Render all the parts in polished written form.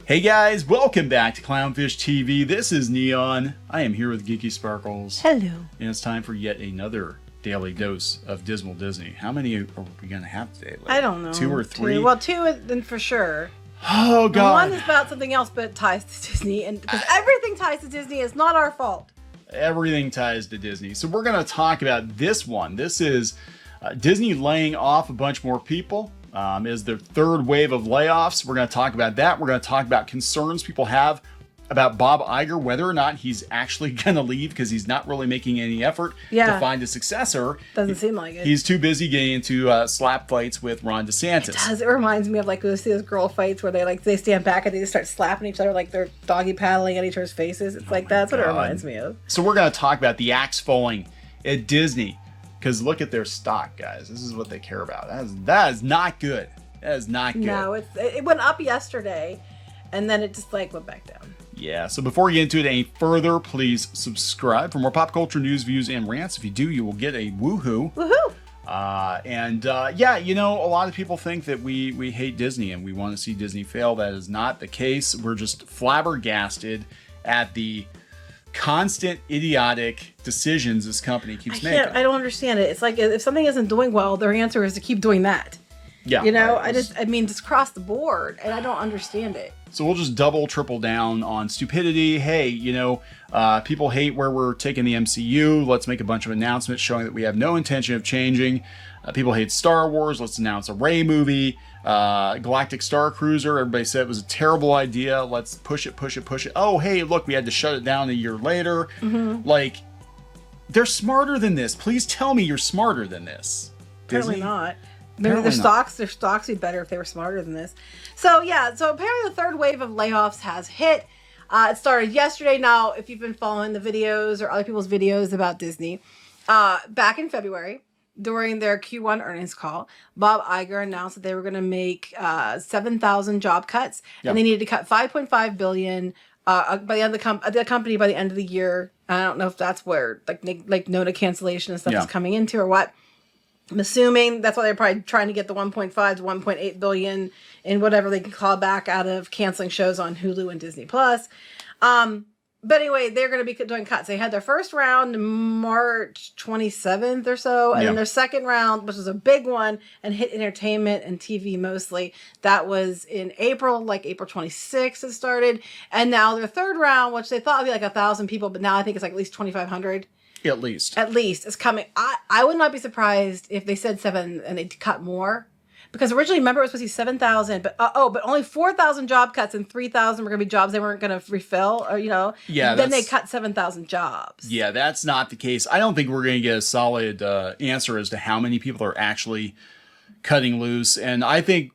Hey guys, welcome back to Clownfish TV. This is Neon. I am here with Geeky Sparkles. Hello. And it's time for yet another daily dose of Dismal Disney. How many are we going to have today? I don't know. 2 or 3? Well, 2 then for sure. Oh, God. And 1 is about something else but ties to Disney. And because everything ties to Disney, it's not our fault. Everything ties to Disney. So we're going to talk about this one. This is Disney laying off a bunch more people. Is their third wave of layoffs. We're going to talk about that. We're going to talk about concerns people have about Bob Iger, whether or not he's actually going to leave because he's not really making any effort to find a successor. Doesn't seem like it. He's too busy getting into slap fights with Ron DeSantis. It does. It reminds me of like you see those girl fights where they stand back and they just start slapping each other like they're doggy paddling at each other's faces. It's like that's what it reminds me of. So we're going to talk about the axe falling at Disney. Because look at their stock, guys. This is what they care about. That is not good. That is not good. No, it went up yesterday, and then it just like went back down. Yeah, so before we get into it any further, please subscribe for more pop culture news, views, and rants. If you do, you will get a woohoo. Woohoo! Yeah, you know, a lot of people think that we hate Disney and we want to see Disney fail. That is not the case. We're just flabbergasted at the constant idiotic decisions this company keeps making. I don't understand it. It's like if something isn't doing well, their answer is to keep doing that. Yeah. You know, right. Just cross the board, and I don't understand it. So we'll just double, triple down on stupidity. Hey, you know, people hate where we're taking the MCU. Let's make a bunch of announcements showing that we have no intention of changing. People hate Star Wars. Let's announce a Rey movie. Galactic Star Cruiser. Everybody said it was a terrible idea. Let's push it, push it, push it. Oh, hey, look, we had to shut it down a year later. Mm-hmm. Like, they're smarter than this. Please tell me you're smarter than this. Apparently not. Their stocks would be better if they were smarter than this. So apparently the third wave of layoffs has hit. It started yesterday. Now, if you've been following the videos or other people's videos about Disney, back in February, during their Q1 earnings call, Bob Iger announced that they were going to make 7,000 job cuts, and they needed to cut $5.5 billion by the end of the company by the end of the year. I don't know if that's where like nota cancellation and stuff is coming into or what. I'm assuming that's why they're probably trying to get the 1.5 to 1.8 billion in whatever they can claw back out of canceling shows on Hulu and Disney Plus. But anyway, they're going to be doing cuts. They had their first round March 27th or so, and then their second round, which was a big one and hit entertainment and TV mostly, that was in April, like April 26th it started. And now their third round, which they thought would be like 1,000 people, but now I think it's like at least 2,500. At least is coming. I would not be surprised if they said 7 and they cut more. Because originally, remember, it was supposed to be 7,000, but only 4,000 job cuts and 3,000 were going to be jobs they weren't going to refill, or, you know. Yeah. Then they cut 7,000 jobs. Yeah, that's not the case. I don't think we're going to get a solid answer as to how many people are actually cutting loose. And I think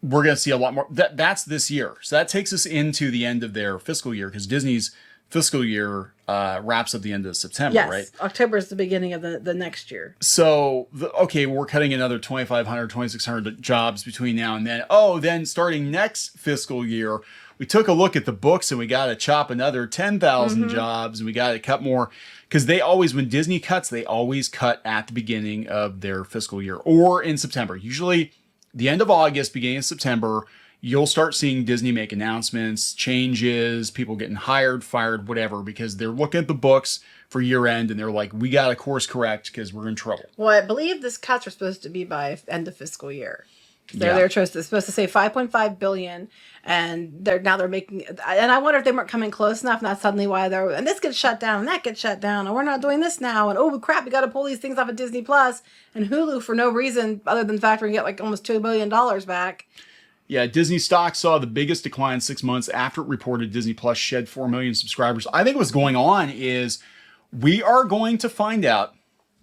we're going to see a lot more. That's this year. So that takes us into the end of their fiscal year, because Disney's fiscal year wraps up the end of September, right? October is the beginning of the next year. So, we're cutting another 2,500, 2,600 jobs between now and then. Then starting next fiscal year, we took a look at the books and we got to chop another 10,000 jobs, and we got to cut more. Because when Disney cuts, they always cut at the beginning of their fiscal year or in September. Usually the end of August, beginning of September, you'll start seeing Disney make announcements, changes, people getting hired, fired, whatever, because they're looking at the books for year end and they're like, we got to course correct because we're in trouble. Well, I believe this cuts are supposed to be by end of fiscal year. They're supposed to say 5.5 billion, and they're making, and I wonder if they weren't coming close enough, and that's suddenly why and this gets shut down, and that gets shut down, and we're not doing this now, and oh crap, we got to pull these things off of Disney Plus and Hulu for no reason other than the fact we're going to get like almost $2 billion back. Yeah, Disney stock saw the biggest decline in 6 months after it reported Disney Plus shed 4 million subscribers. I think what's going on is we are going to find out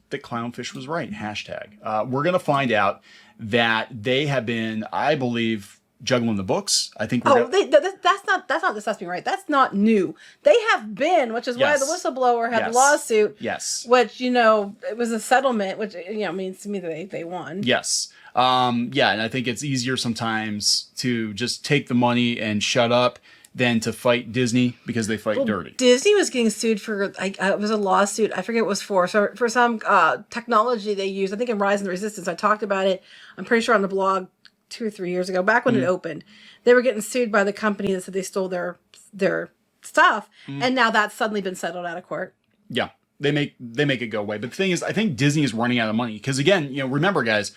that Clownfish was right, hashtag. We're going to find out that they have been, I believe, juggling the books. I think that's not just being right. That's not new. They have been, which is why the whistleblower had the lawsuit. Yes. Which, it was a settlement, which, means to me that they won. Yes. And I think it's easier sometimes to just take the money and shut up than to fight Disney because they fight dirty. Disney was getting sued for, it was a lawsuit. I forget what it was for. So for some technology they use, I think in Rise and the Resistance, I talked about it. I'm pretty sure on the blog 2 or 3 years ago, back when it opened. They were getting sued by the company that said they stole their stuff, and now that's suddenly been settled out of court. Yeah, they make it go away. But the thing is, I think Disney is running out of money because, again, remember, guys,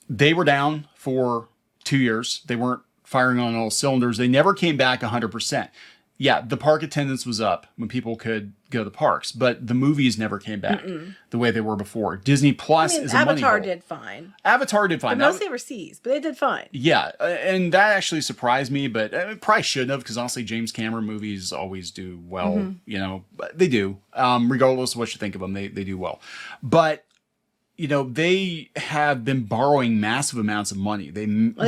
they were down for 2 years. They weren't firing on all cylinders. They never came back 100%. Yeah, the park attendance was up when people could go to the parks, but the movies never came back the way they were before. Disney Plus is a money Avatar hole. did fine. Avatar did fine. But mostly overseas, but they did fine. Yeah, and that actually surprised me, but it probably shouldn't have, because honestly, James Cameron movies always do well. But they do. Regardless of what you think of them, they do well. But they have been borrowing massive amounts of money. They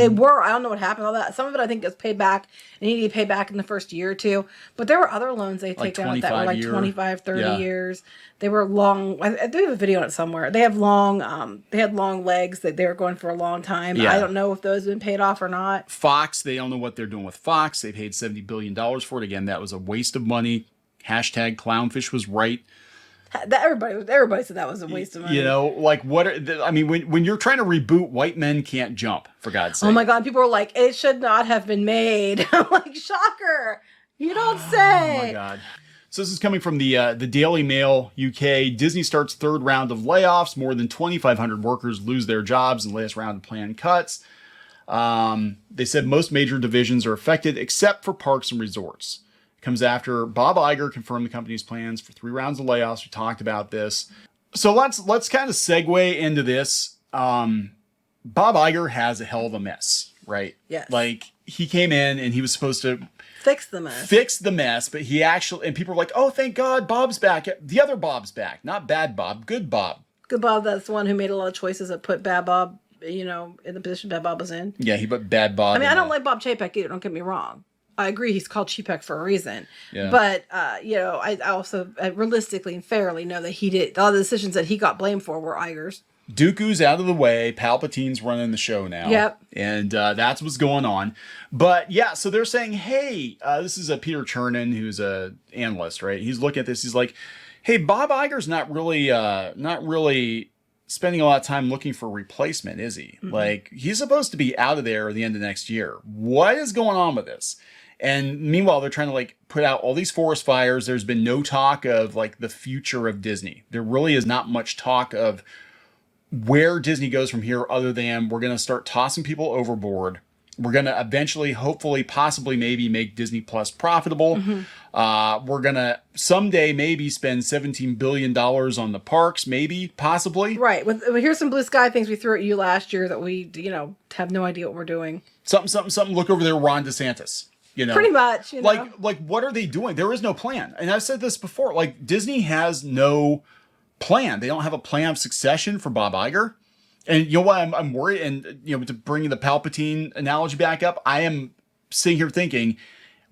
were. I don't know what happened. All that. Some of it I think is paid back. They need to be paid back in the first year or two. But there were other loans they take out that were like 25, 30 years. They were long. I do have a video on it somewhere. They have long. They had long legs that they were going for a long time. Yeah. I don't know if those have been paid off or not. Fox. They don't know what they're doing with Fox. They paid $70 billion for it. Again, that was a waste of money. Hashtag Clownfish was right. Everybody said that was a waste of money. When you're trying to reboot White Men Can't Jump, for God's sake. Oh my God, people were like, it should not have been made. I'm like, shocker. You don't say. Oh my God. So this is coming from the Daily Mail UK. Disney starts third round of layoffs. More than 2,500 workers lose their jobs in the latest round of planned cuts. They said most major divisions are affected except for parks and resorts. Comes after Bob Iger confirmed the company's plans for 3 rounds of layoffs. We talked about this. So let's kind of segue into this. Bob Iger has a hell of a mess, right? Yes. Like, he came in and he was supposed to fix the mess, but he actually, and people were like, oh, thank God, Bob's back. The other Bob's back. Not bad Bob, good Bob. Good Bob, that's the one who made a lot of choices that put bad Bob, in the position bad Bob was in. Yeah, he put bad Bob. I mean, I don't like Bob Chapek either, don't get me wrong. I agree, he's called Chapek for a reason. Yeah. But, I also realistically and fairly know that he did, all the decisions that he got blamed for were Iger's. Dooku's out of the way. Palpatine's running the show now. Yep. And that's what's going on. But yeah, so they're saying, hey, this is a Peter Chernin, who's a analyst, right? He's looking at this. He's like, hey, Bob Iger's not really spending a lot of time looking for a replacement, is he? Mm-hmm. Like, he's supposed to be out of there at the end of next year. What is going on with this? And meanwhile, they're trying to put out all these forest fires. There's been no talk of the future of Disney. There really is not much talk of where Disney goes from here, other than we're going to start tossing people overboard. We're going to eventually, hopefully, possibly, maybe make Disney Plus profitable. Mm-hmm. We're going to someday maybe spend $17 billion on the parks, maybe, possibly. Right. Here's some blue sky things we threw at you last year that we, have no idea what we're doing. Something. Look over there, Ron DeSantis. Pretty much. Like, what are they doing? There is no plan. And I've said this before. Disney has no plan. They don't have a plan of succession for Bob Iger. And you know what? I'm worried. And, to bring the Palpatine analogy back up, I am sitting here thinking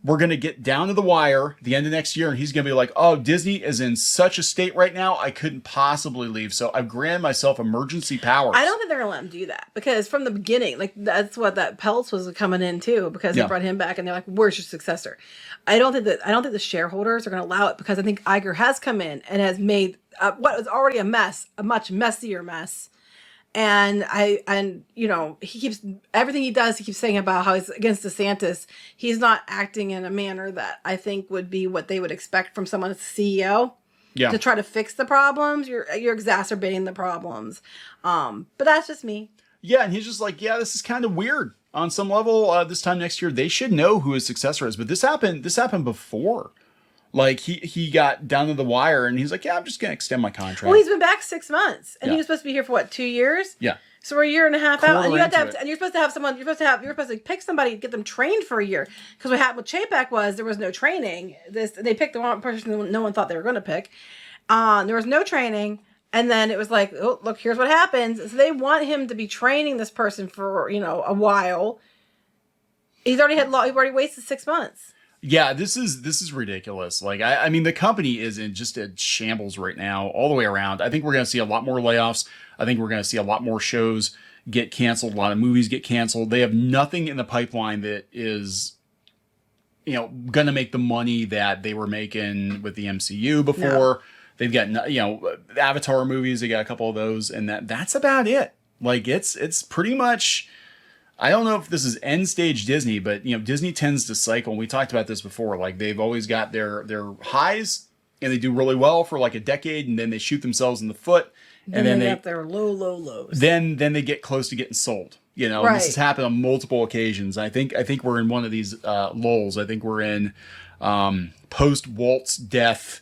we're going to get down to the wire the end of next year, and he's going to be like, oh, Disney is in such a state right now, I couldn't possibly leave. So I've granted myself emergency powers. I don't think they're going to let him do that, because from the beginning, that's what that Peltz was coming in too, because they brought him back and they're like, where's your successor? I don't think the shareholders are going to allow it, because I think Iger has come in and has made what was already a mess, a much messier mess. And he keeps, everything he does, he keeps saying about how he's against DeSantis. He's not acting in a manner that I think would be what they would expect from someone as a CEO. Yeah. To try to fix the problems. You're exacerbating the problems. But that's just me. Yeah, and he's just like, yeah, this is kind of weird. On some level, this time next year, they should know who his successor is. But this happened before. He got down to the wire, and he's like, yeah, I'm just going to extend my contract. Well, he's been back 6 months, and he was supposed to be here for what, 2 years? Yeah. So we're a year and a half out, and you're supposed to have someone. You're supposed to pick somebody, get them trained for a year. Because what happened with Chapek was there was no training. They picked the wrong person no one thought they were going to pick. There was no training, and then it was like, oh, look, here's what happens. So they want him to be training this person for a while. He's already wasted 6 months. Yeah, this is ridiculous. I mean, the company is in just a shambles right now, all the way around. I think we're going to see a lot more layoffs. I think we're going to see a lot more shows get canceled. A lot of movies get canceled. They have nothing in the pipeline that is, going to make the money that they were making with the MCU before. No. They've got, Avatar movies. They got a couple of those, and that's about it. It's pretty much. I don't know if this is end stage Disney, but Disney tends to cycle. We talked about this before. Like they've always got their highs and they do really well for like a decade, and then they shoot themselves in the foot. And then they have their low lows. Then they get close to getting sold. And this has happened on multiple occasions. I think we're in one of these lulls. I think we're in post Walt's death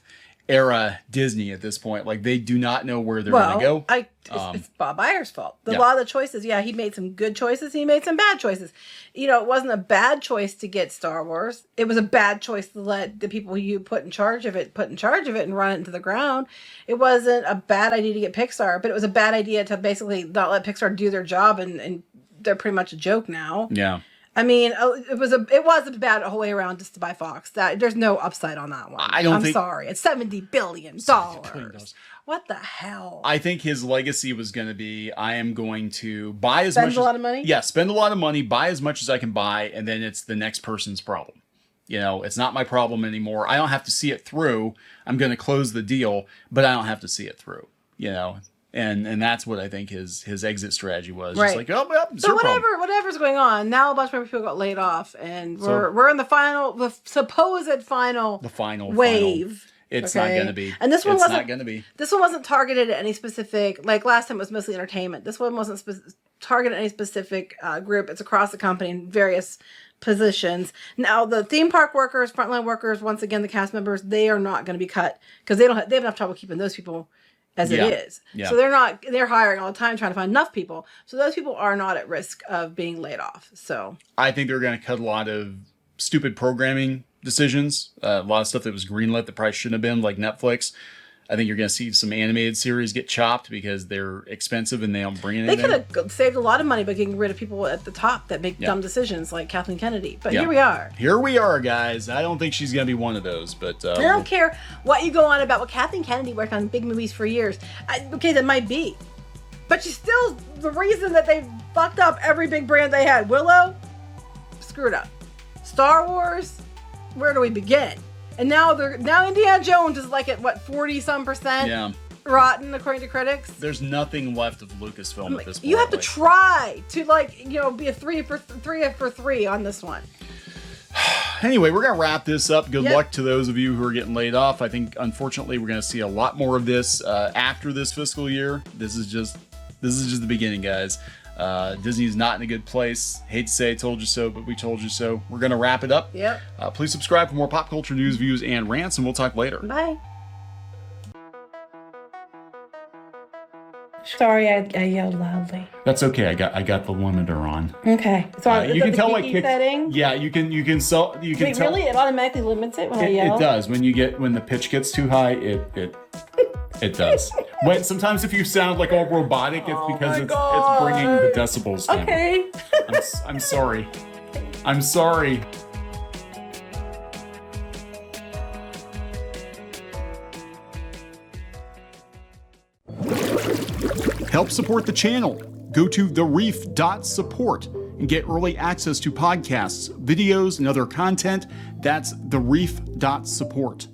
era Disney at this point. Like they do not know where they're going to go. It's Bob Iger's fault. A lot of the choices, he made some good choices. He made some bad choices. It wasn't a bad choice to get Star Wars. It was a bad choice to let the people you put in charge of it and run it into the ground. It wasn't a bad idea to get Pixar, but it was a bad idea to basically not let Pixar do their job, and they're pretty much a joke now. Yeah. I mean, it was a bad whole way around just to buy Fox. There's no upside on that one. I'm sorry. It's $70 billion. What the hell? I think his legacy was going to be, I am going to buy as much. Spend a lot of money? Yeah, spend a lot of money, buy as much as I can buy, and then it's the next person's problem. It's not my problem anymore. I don't have to see it through. I'm going to close the deal, but I don't have to see it through. And that's what I think his exit strategy was. Right. Just like, so whatever's going on, now a bunch more people got laid off, and we're in the supposed final wave. It's not going to be. And this one This one wasn't targeted at any specific. Like last time, it was mostly entertainment. This one wasn't targeted at any specific group. It's across the company in various positions. Now, the theme park workers, frontline workers, once again, the cast members, they are not going to be cut because they have enough trouble keeping those people as it is. Yeah. So they're hiring all the time trying to find enough people. So those people are not at risk of being laid off. So I think they're going to cut a lot of stupid programming decisions. A lot of stuff that was greenlit that probably shouldn't have been, like Netflix. I think you're going to see some animated series get chopped because they're expensive and they don't bring anything. They could have saved a lot of money by getting rid of people at the top that make dumb decisions like Kathleen Kennedy. But here we are. Here we are, guys. I don't think she's going to be one of those. But I don't care what you go on about. Well, Kathleen Kennedy worked on big movies for years. Okay, that might be. But she's still the reason that they fucked up every big brand they had. Willow, screwed up. Star Wars, where do we begin? And now Indiana Jones is like at what 40-some% rotten according to critics. There's nothing left of Lucasfilm at this point. You have to try to be a 3 for 3 on this one. Anyway, we're gonna wrap this up. Good luck to those of you who are getting laid off. I think unfortunately we're gonna see a lot more of this after this fiscal year. This is just the beginning, guys. Disney's not in a good place. Hate to say I told you so, but we told you so. We're going to wrap it up. Yep. Please subscribe for more pop culture news, views, and rants, and we'll talk later. Bye. Sorry, I yelled loudly. That's okay. I got the limiter on. Okay. So you can tell setting? Yeah, you can Wait, tell. Really? It automatically limits it when I yell? It does. When the pitch gets too high, it does. Sometimes if you sound like all robotic, it's because it's bringing the decibels down. Okay. I'm sorry. I'm sorry. Help support the channel. Go to thereef.support and get early access to podcasts, videos, and other content. That's thereef.support.